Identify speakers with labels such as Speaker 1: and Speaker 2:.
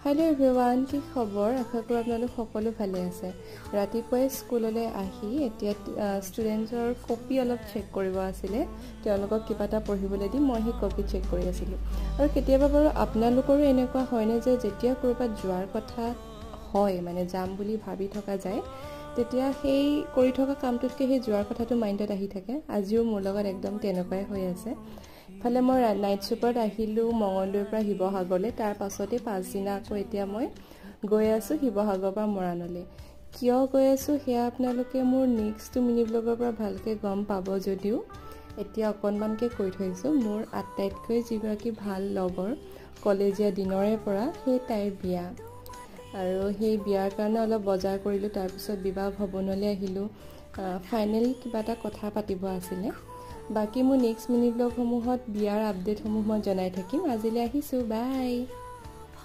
Speaker 1: hello everyone কি খবৰ আশা কৰো আপোনালোক সকলো ভালে আছে ৰাতিপুৱাই স্কুললৈ আহি এতিয়া ষ্টুডেন্টছৰ কপি অলপ চেক কৰিব আছিল তেওঁলোকক কিবা এটা পঢ়িবলৈ দি মই হে কপি চেক কৰি আছিল আৰু কেতিয়াবা বাৰু আপোনালোকৰো এনেকুৱা হয় নে যে যেতিয়া কৰবাত যোৱাৰ কথা হয় মানে যাম বুলি ভাবি থকা যায় তেতিয়া সেই কৰি থকা কামটোতকে সেই যোৱাৰ কথাটো মাইন্ডত আহি থাকে আজিও মোৰ লগত একদম তেনেকুৱাই হৈ আছে ফালে মই নাইট সুপাৰত আহিলো মঙ্গলদৈৰ পৰা শিৱসাগৰলৈ তাৰ পাছতে পাঁচ দিন আকৌ এতিয়া মই গৈ আছো শিৱসাগৰৰ পৰা মৰাণলৈ কিয় গৈ আছো হেয়া আপোনালোকে মোৰ নেক্সট মিনি ব্লগৰ পৰা ভালকে গম পাব যদিও এতিয়া অকনমানকে কৈ থৈছো মোৰ আটাইতকৈ যিগৰাকী ভাল লগৰ কলেজীয়া দিনৰে পৰা সেই তাইৰ বিয়া আৰু সেই বিয়াৰ কাৰণে অলপ বজাৰ কৰিলো তাৰ পিছত বিবাহ ভৱনলৈ আহিলো ফাইনেলি কিবা এটা কথা পাতিব আছিল বাকি মোৰ নেক্সট মিনি ব্লগ সমূহত বিয়াৰ আপডেট সমূহ মই জনাই থাকিম আজিলৈ আহিছো বাই